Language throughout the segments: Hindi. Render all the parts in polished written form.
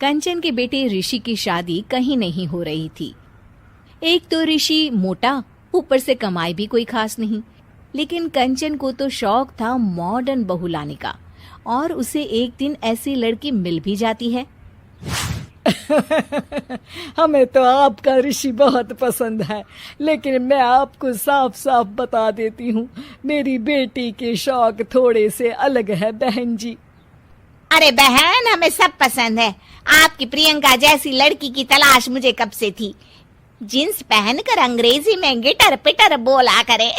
कंचन के बेटे ऋषि की शादी कहीं नहीं हो रही थी। एक तो ऋषि मोटा, ऊपर से कमाई भी कोई खास नहीं। लेकिन कंचन को तो शौक था मॉडर्न बहू लाने का, और उसे एक दिन ऐसी लड़की मिल भी जाती है। हमें तो आपका ऋषि बहुत पसंद है, लेकिन मैं आपको साफ साफ बता देती हूँ, मेरी बेटी के शौक थोड़े से अलग है बहन जी। अरे बहन, हमें सब पसंद है। आपकी प्रियंका जैसी लड़की की तलाश मुझे कब से थी। जींस पहनकर अंग्रेजी में गिटर पिटर बोला करे।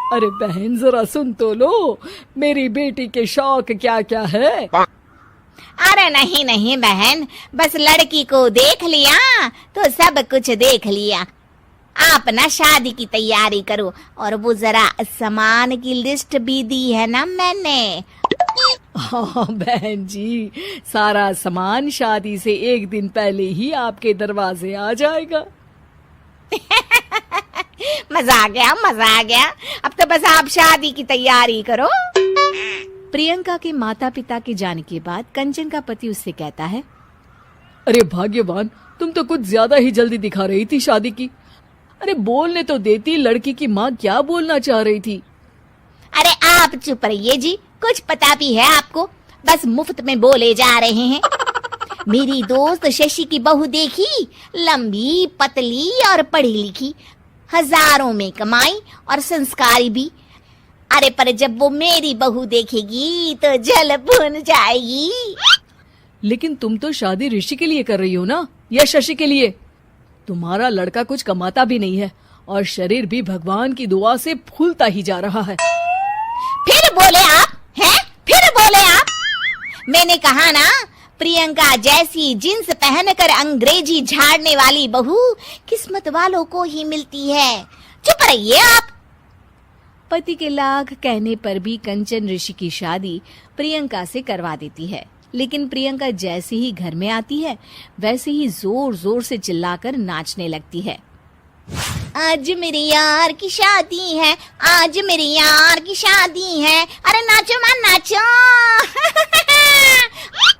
अरे बहन, जरा सुन तो लो, मेरी बेटी के शौक क्या क्या है। अरे नहीं नहीं बहन, बस लड़की को देख लिया तो सब कुछ देख लिया। आप ना शादी की तैयारी करो, और वो जरा सामान की लिस्ट भी दी है ना मैंने। हाँ बहन जी, सारा सामान शादी से एक दिन पहले ही आपके दरवाजे आ जाएगा। मजा आ गया, मजा आ गया। अब तो बस आप शादी की तैयारी करो। प्रियंका के माता पिता के जाने के बाद कंचन का पति उससे कहता है, अरे भाग्यवान, तुम तो कुछ ज्यादा ही जल्दी दिखा रही थी शादी की। अरे बोलने तो देती, लड़की की माँ क्या बोलना चाह रही थी। अरे आप चुप रहिए जी, कुछ पता भी है आपको, बस मुफ्त में बोले जा रहे हैं। मेरी दोस्त शशि की बहू देखी, लंबी पतली और पढ़ी लिखी, हजारों में कमाई और संस्कारी भी। अरे पर जब वो मेरी बहू देखेगी तो जल भुन जाएगी। लेकिन तुम तो शादी ऋषि के लिए कर रही हो ना, या शशि के लिए? तुम्हारा लड़का कुछ कमाता भी नहीं है, और शरीर भी भगवान की दुआ से फूलता ही जा रहा है। फिर बोले आप हैं? फिर बोले आप? मैंने कहा ना, प्रियंका जैसी जींस पहनकर अंग्रेजी झाड़ने वाली बहू किस्मत वालों को ही मिलती है। चुप रहिए आप। पति के लाख कहने पर भी कंचन ऋषि की शादी प्रियंका से करवा देती है। लेकिन प्रियंका जैसे ही घर में आती है, वैसे ही जोर जोर से चिल्लाकर नाचने लगती है। आज मेरे यार की शादी है, आज मेरे यार की शादी है। अरे नाचो मां नाचो।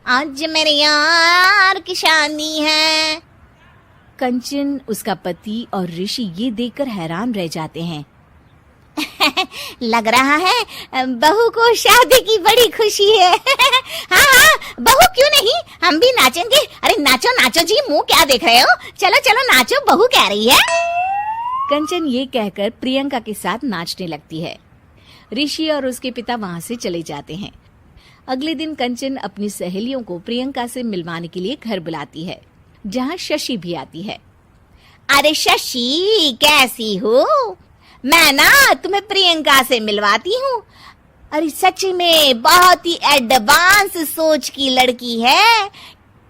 आज मेरे यार की शादी है। कंचन, उसका पति और ऋषि ये देखकर हैरान रह जाते हैं। लग रहा है बहू को शादी की बड़ी खुशी है। हाँ हाँ, बहू क्यों नहीं, हम भी नाचेंगे। अरे नाचो नाचो जी, मुंह क्या देख रहे हो, चलो चलो नाचो, बहू कह रही है। कंचन ये कहकर प्रियंका के साथ नाचने लगती है। ऋषि और उसके पिता वहां से चले जाते हैं। अगले दिन कंचन अपनी सहेलियों को प्रियंका से मिलवाने के लिए घर बुलाती है, जहाँ शशि भी आती है। अरे शशि, कैसी हो? मैं ना तुम्हें प्रियंका से मिलवाती हूँ। अरे सच में बहुत ही एडवांस सोच की लड़की है।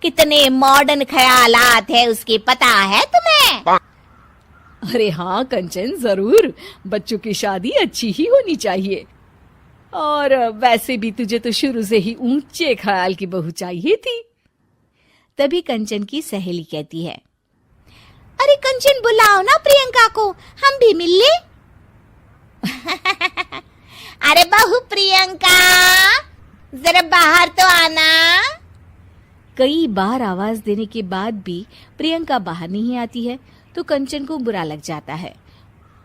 कितने मॉडर्न ख्यालात है उसके, पता है तुम्हें? अरे हाँ कंचन, जरूर। बच्चों की शादी अच्छी ही होनी चाहिए, और वैसे भी तुझे तो शुरू से ही ऊंचे ख्याल की बहू चाहिए थी। तभी कंचन की सहेली कहती है, अरे कंचन, बुलाओ ना प्रियंका को, हम भी मिल ले। अरे बहू प्रियंका, जरा बाहर तो आना। कई बार आवाज देने के बाद भी प्रियंका बाहर नहीं आती है, तो कंचन को बुरा लग जाता है।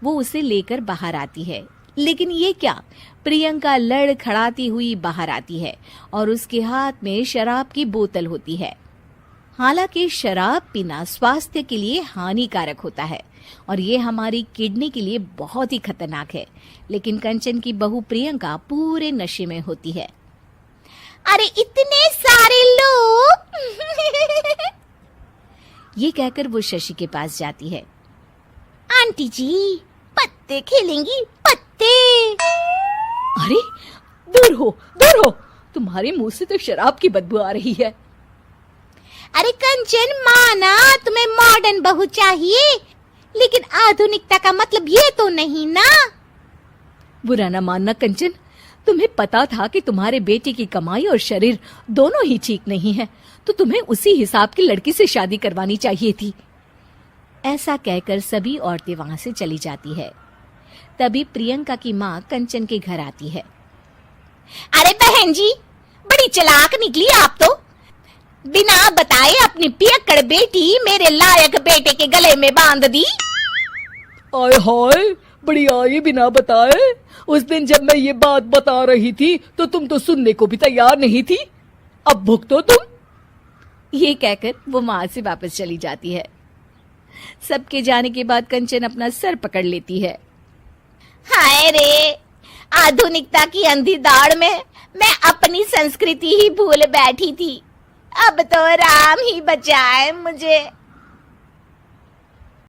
वो उसे लेकर बाहर आती है, लेकिन ये क्या, प्रियंका लड़खड़ाती हुई बाहर आती है और उसके हाथ में शराब की बोतल होती है। हालांकि शराब पीना स्वास्थ्य के लिए हानिकारक होता है और ये हमारी किडनी के लिए बहुत ही खतरनाक है, लेकिन कंचन की बहू प्रियंका पूरे नशे में होती है। अरे इतने सारे लोग। ये कहकर वो शशि के पास जाती है। आंटी जी, पत्ते खेलेंगी, पत्ते। अरे दूर हो, दूर हो, तुम्हारे मुंह से तो शराब की बदबू आ रही है। अरे कंचन, माना तुम्हें मॉडर्न बहू चाहिए, लेकिन आधुनिकता का मतलब ये तो नहीं ना। बुरा न मानना कंचन, तुम्हें पता था कि तुम्हारे बेटे की कमाई और शरीर दोनों ही ठीक नहीं है, तो तुम्हें उसी हिसाब की लड़की से शादी करवानी चाहिए थी। ऐसा कहकर सभी औरतें वहां से चली जाती है। तभी प्रियंका की माँ कंचन के घर आती है। अरे बहन जी, बड़ी चालाक निकली आप तो। बिना बताए अपनी पियक्कड़ बेटी मेरे लायक बेटे के गले में बांध दी। आय हाय, बड़ी आई बिना बताए। उस दिन जब मैं ये बात बता रही थी तो तुम तो सुनने को भी तैयार नहीं थी। अब भुगतो तुम। ये कहकर वो वहां से वापस चली जाती है। सबके जाने के बाद कंचन अपना सर पकड़ लेती है। हाय रे, आधुनिकता की अंधी दौड़ में मैं अपनी संस्कृति ही भूल बैठी थी। अब तो राम ही बचाए मुझे।